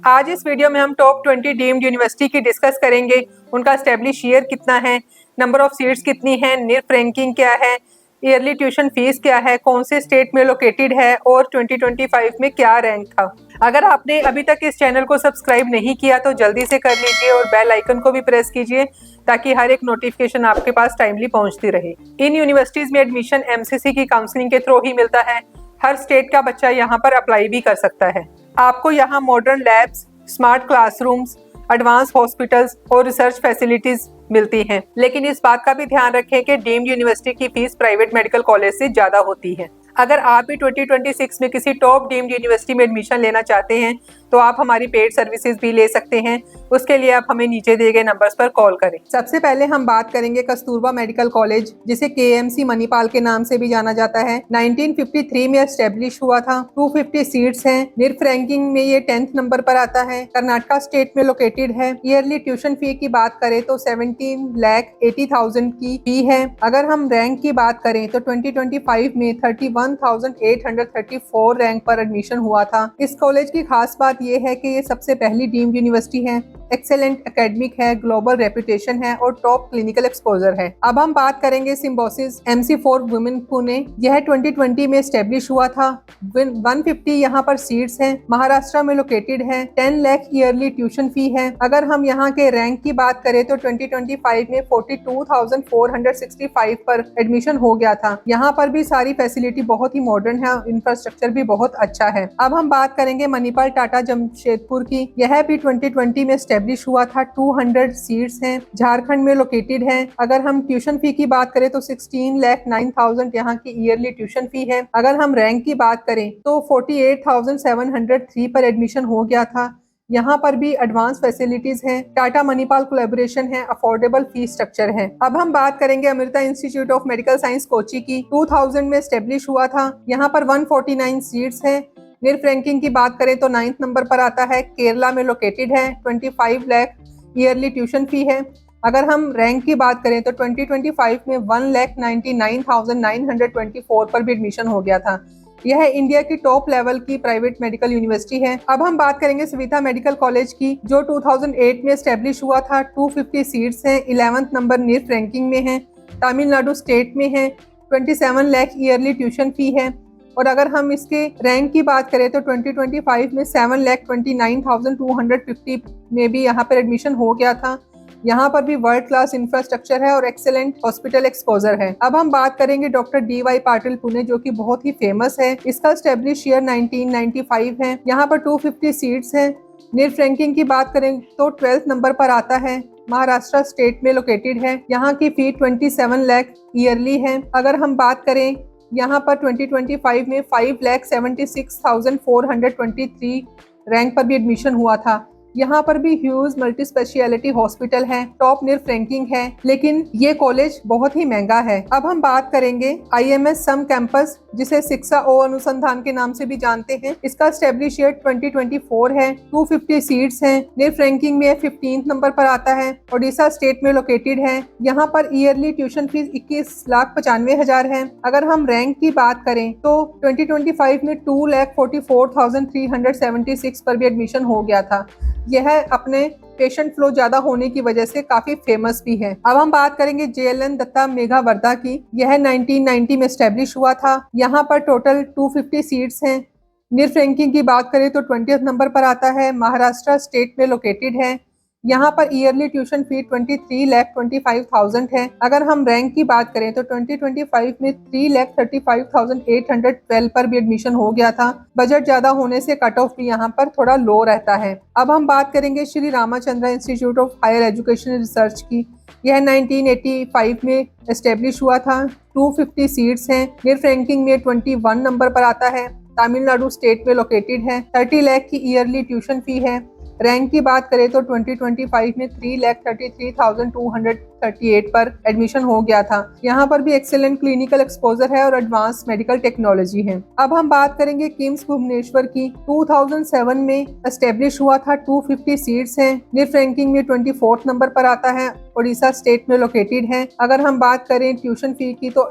आज इस वीडियो में हम टॉप 20 डीम्ड यूनिवर्सिटी की डिस्कस करेंगे। उनका एस्टेब्लिश ईयर कितना है, नंबर ऑफ सीट्स कितनी है, निफ्ट रैंकिंग क्या है, ईयरली ट्यूशन फीस क्या है, कौन से स्टेट में लोकेटेड है और 2025 में क्या रैंक था। अगर आपने अभी तक इस चैनल को सब्सक्राइब नहीं किया तो जल्दी से कर लीजिए और बेल आइकन को भी प्रेस कीजिए ताकि हर एक नोटिफिकेशन आपके पास टाइमली पहुंचती रहे। इन यूनिवर्सिटीज में एडमिशन एमसीसी की काउंसलिंग के थ्रू ही मिलता है। हर स्टेट का बच्चा यहाँ पर अप्लाई भी कर सकता है। आपको यहाँ modern labs, smart classrooms, advance hospitals और रिसर्च फैसिलिटीज मिलती हैं। लेकिन इस बात का भी ध्यान रखें कि डीम्ड यूनिवर्सिटी की फीस प्राइवेट मेडिकल कॉलेज से ज़्यादा होती है। अगर आप भी 2026 में किसी टॉप डीम्ड यूनिवर्सिटी में एडमिशन लेना चाहते हैं तो आप हमारी पेड सर्विसेज भी ले सकते हैं। उसके लिए आप हमें नीचे दिए गए नंबर्स पर कॉल करें। सबसे पहले हम बात करेंगे कस्तूरबा मेडिकल कॉलेज, जिसे केएमसी मणिपाल के नाम से भी जाना जाता है। 1953 में एस्टेब्लिश हुआ था। 250 सीट्स हैं। निफ्ट रैंकिंग में ये 10th नंबर पर आता है। कर्नाटका स्टेट में लोकेटेड है। ईयरली ट्यूशन फी की बात करें तो 17,80,000 की फी है। अगर हम रैंक की बात करें तो 2025 में 31,834 रैंक पर एडमिशन हुआ था। इस कॉलेज की खास बात ये है कि ये सबसे पहली डीम्ड यूनिवर्सिटी है। एक्सेलेंट एकेडमिक है, ग्लोबल रेपुटेशन है और टॉप क्लिनिकल एक्सपोजर है। अब हम बात करेंगे सिम्बोसिस MC4 वुमेन पुणे। यह 2020 में एस्टेब्लिश हुआ था। 150 यहाँ पर सीट्स हैं। महाराष्ट्र में लोकेटेड है। 10 लाख ईयरली ट्यूशन फी है। अगर हम यहाँ के रैंक की बात करें तो 2025 में 42,465 पर एडमिशन हो गया था। यहाँ पर भी सारी फैसिलिटी बहुत ही मॉडर्न है, इंफ्रास्ट्रक्चर भी बहुत अच्छा है। अब हम बात करेंगे मणिपाल टाटा जमशेदपुर की। यह भी 2020 में एस्टेब्लिश हुआ था। 200 सीट्स हैं। झारखंड में लोकेटेड है। अगर हम ट्यूशन फी की बात करें तो 16,09,000 यहाँ की ईयरली ट्यूशन फी है। अगर हम रैंक की बात करें तो 48,703 पर एडमिशन हो गया था। यहाँ पर भी एडवांस फैसिलिटीज हैं। टाटा मणिपाल कोलैबोरेशन है। अफोर्डेबल फीस स्ट्रक्चर है। अब हम बात करेंगे Amrita institute of medical science Kochi की। 2000 में एस्टेब्लिश हुआ था। यहाँ पर 149 सीट्स हैं। निफ्ट रैंकिंग की बात करें तो 9th नंबर पर आता है। केरला में लोकेटेड है। 25 लाख ईयरली ट्यूशन फी है। अगर हम रैंक की बात करें तो 2025 में 1,99,924 पर भी एडमिशन हो गया था। यह इंडिया की टॉप लेवल की प्राइवेट मेडिकल यूनिवर्सिटी है। अब हम बात करेंगे सविता मेडिकल कॉलेज की, जो 2008 में एस्टेब्लिश हुआ था। 250 सीट्स हैं। 11th नंबर निफ्ट रैंकिंग में है। तमिलनाडु स्टेट में है। 27 लाख ईयरली ट्यूशन फी है। और अगर हम इसके रैंक की बात करें तो 2025 में 7,29,250 में भी यहाँ पर एडमिशन हो गया था। यहाँ पर भी वर्ल्ड क्लास इंफ्रास्ट्रक्चर है और एक्सेलेंट हॉस्पिटल एक्सपोजर है। अब हम बात करेंगे डॉक्टर DY पाटिल पुणे, जो कि बहुत ही फेमस है। इसका एस्टेब्लिश ईयर 1995 है। यहाँ पर 250 सीट्स हैं। निफ्ट रैंकिंग की बात करें तो 12th नंबर पर आता है। महाराष्ट्र स्टेट में लोकेटेड है। यहाँ की फी 27 लाख ईयरली है। अगर हम बात करें यहाँ पर 2025 में 5,76,423 रैंक पर भी एडमिशन हुआ था। यहाँ पर भी ह्यूज मल्टी स्पेशलिटी हॉस्पिटल है। टॉप निफ्ट रैंकिंग है, लेकिन ये कॉलेज बहुत ही महंगा है। अब हम बात करेंगे IMS सम कैंपस, जिसे शिक्षा और अनुसंधान के नाम से भी जानते हैं। इसका एस्टेब्लिश ईयर 2024 है। 250 सीट्स हैं। निफ्ट रैंकिंग में 15th नंबर पर आता है। ओडिशा स्टेट में लोकेटेड है। यहाँ पर ईयरली ट्यूशन फीस 21,95,000 है। अगर हम रैंक की बात करें तो 2025 में 2,44,376 पर भी एडमिशन हो गया था। यह अपने पेशेंट फ्लो ज्यादा होने की वजह से काफी फेमस भी है। अब हम बात करेंगे JLN दत्ता मेघा वर्धा की। यह 1990 में एस्टेब्लिश हुआ था। यहाँ पर टोटल 250 सीट्स हैं। निफ्ट रैंकिंग की बात करें तो 20th नंबर पर आता है। महाराष्ट्र स्टेट में लोकेटेड है। यहाँ पर ईयरली ट्यूशन फी 23,25,000 है। अगर हम रैंक की बात करें तो 2025 में 3,35,812 पर भी एडमिशन हो गया था। बजट ज्यादा होने से कट ऑफ भी यहाँ पर थोड़ा लो रहता है। अब हम बात करेंगे Shri Ramachandra Institute of Higher Education Research की। यह 1985 में एस्टेब्लिश हुआ था। 250 सीट्स हैं। निफ्ट रैंकिंग में 21 नंबर पर आता है। तमिलनाडु स्टेट में लोकेटेड है। 30 लाख की ईयरली ट्यूशन फी है। रैंक की बात करें तो 2025 में 3,33,200 38 पर एडमिशन हो गया था। यहाँ पर भी एक्सेलेंट क्लिनिकल एक्सपोजर है और एडवांस मेडिकल टेक्नोलॉजी है। अब हम बात करेंगे किम्स भुवनेश्वर की। 2007 में एस्टेब्लिश हुआ था, 250 सीट्स हैं, निफ्ट रैंकिंग में 24 नंबर पर आता है, उड़ीसा स्टेट में लोकेटेड है। अगर हम बात करें ट्यूशन फी की तो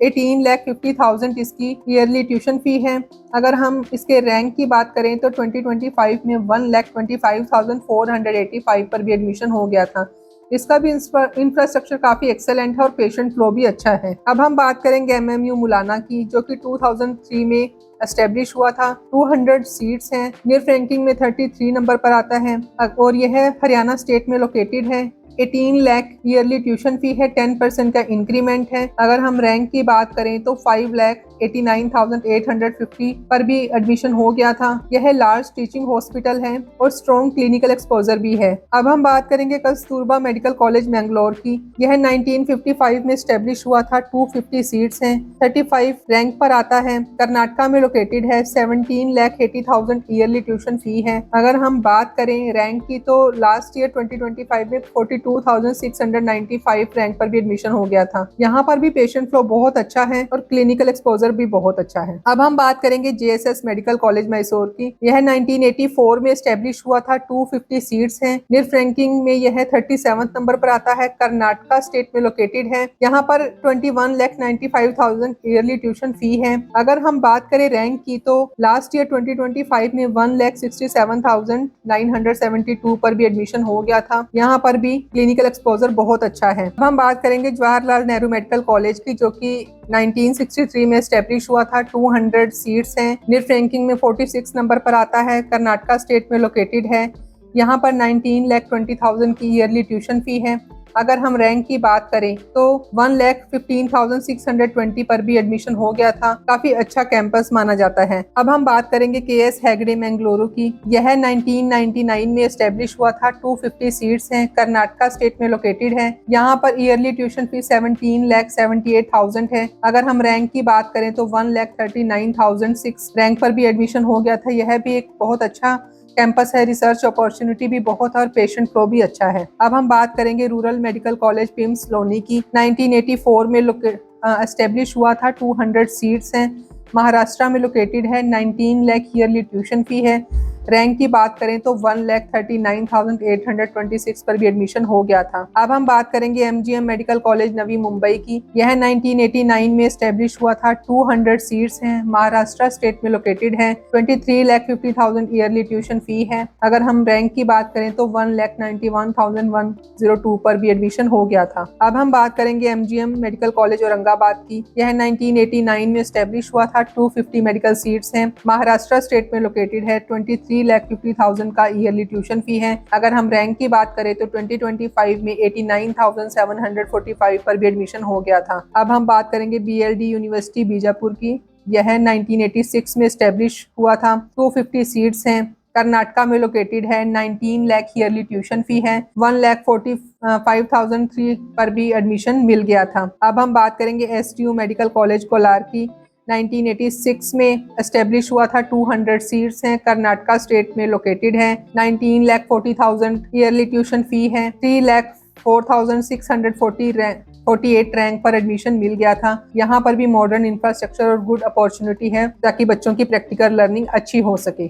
18,50,000 इसकी ईयरली ट्यूशन फी है। अगर हम इसके रैंक की बात करें तो 2025 में 1,25,485 पर भी एडमिशन हो गया था। इसका भी इंफ्रास्ट्रक्चर काफी एक्सेलेंट है और पेशेंट फ्लो भी अच्छा है। अब हम बात करेंगे एमएमयू मुलाना की, जो कि 2003 में एस्टेब्लिश हुआ था। 200 सीट्स हैं, निफ्ट रैंकिंग में 33 नंबर पर आता है और यह हरियाणा स्टेट में लोकेटेड है। 18 लाख ईयरली ट्यूशन फी है, 10% का इंक्रीमेंट है। अगर हम रैंक की बात करें तो 5,89,850 पर भी एडमिशन हो गया था। यह लार्ज टीचिंग हॉस्पिटल है और स्ट्रॉन्ग क्लिनिकल एक्सपोजर भी है। अब हम बात करेंगे कस्तूरबा मेडिकल कॉलेज मैंगलोर की। यह 1955 में स्टेब्लिश हुआ था, 250 सीट्स हैं, 35 रैंक पर आता है, कर्नाटका में लोकेटेड है, 17,80,000 ईयरली ट्यूशन फी है। अगर हम बात करें रैंक की तो लास्ट ईयर 2025 में 42,695 रैंक पर भी एडमिशन हो गया था। यहाँ पर भी पेशेंट फ्लो बहुत अच्छा है और क्लिनिकल एक्सपोजर भी बहुत अच्छा है। अब हम बात करेंगे जेएसएस मेडिकल कॉलेज मैसूर की। यह 1984 में एस्टेब्लिश हुआ था, 250 सीट्स हैं, निफ्ट रैंकिंग में यह 37 नंबर पर आता है, कर्नाटका स्टेट में लोकेटेड है। यहाँ पर 21,95,000 ईयरली ट्यूशन फी है। अगर हम बात करें रैंक की तो लास्ट ईयर 2025 में 1,67,972 पर भी एडमिशन हो गया था। यहाँ पर भी क्लिनिकल एक्सपोजर बहुत अच्छा है। अब हम बात करेंगे जवाहरलाल नेहरू मेडिकल कॉलेज की, जो कि 1963 में एस्टेब्लिश हुआ था, 200 सीट्स हैं, निफ्ट रैंकिंग में 46 नंबर पर आता है, कर्नाटका स्टेट में लोकेटेड है। यहाँ पर 19,20,000 की ईयरली ट्यूशन फी है। अगर हम रैंक की बात करें तो 1,15,620 पर भी एडमिशन हो गया था। काफी अच्छा कैंपस माना जाता है। अब हम बात करेंगे केएस हेगड़े मैंगलोरू की। यह 1999 में एस्टेब्लिश हुआ था, 250 सीट्स हैं, कर्नाटका स्टेट में लोकेटेड है। यहाँ पर ईयरली ट्यूशन फी 17,78,000 है। अगर हम रैंक की बात करें तो 1,39,006 रैंक पर भी एडमिशन हो गया था। यह भी एक बहुत अच्छा कैंपस है, रिसर्च अपॉर्चुनिटी भी बहुत है और पेशेंट फ्लो भी अच्छा है। अब हम बात करेंगे rural medical college PIMS Loni की। 1984 में एस्टेब्लिश हुआ था, 200 सीट्स हैं, महाराष्ट्र में लोकेटेड है, 19 लाख ईयरली ट्यूशन फी है। रैंक की बात करें तो 1,39,826 पर भी एडमिशन हो गया था। अब हम बात करेंगे MGM medical college Navi Mumbai की। यह 1989 में एस्टेब्लिश हुआ था, 200 सीट्स हैं, महाराष्ट्र स्टेट में लोकेटेड है, 23,50,000 ईयरली ट्यूशन फी है। अगर हम रैंक की बात करें तो 1,91,102 पर भी एडमिशन हो गया था। अब हम बात करेंगे एमजीएम मेडिकल कॉलेज औरंगाबाद की। यह 1989 में एस्टेब्लिश हुआ था, 250 मेडिकल सीट्स हैं, महाराष्ट्र स्टेट में लोकेटेड है, 3,50,000 का ईयरली ट्यूशन फी है। अगर हम रैंक की बात करें तो 2025 में 89,745 पर भी एडमिशन हो गया था। अब हम बात करेंगे बीएलडी यूनिवर्सिटी बीजापुर की। यह 1986 में एस्टेब्लिश हुआ था, 250 सीट्स हैं, कर्नाटका में लोकेटेड है, 19 लाख ईयरली ट्यूशन फी है, 1,45,003 पर भी एडमिशन मिल गया था। अब हम बात करेंगे एसटीयू मेडिकल कॉलेज कोलार की। 1986 में एस्टेब्लिश हुआ था, 200 सीट्स हैं, कर्नाटका स्टेट में लोकेटेड है, 19,40,000 ईयरली ट्यूशन फी है, 3,04,648 रैंक पर एडमिशन मिल गया था। यहाँ पर भी मॉडर्न इंफ्रास्ट्रक्चर और गुड अपॉर्चुनिटी है ताकि बच्चों की प्रैक्टिकल लर्निंग अच्छी हो सके।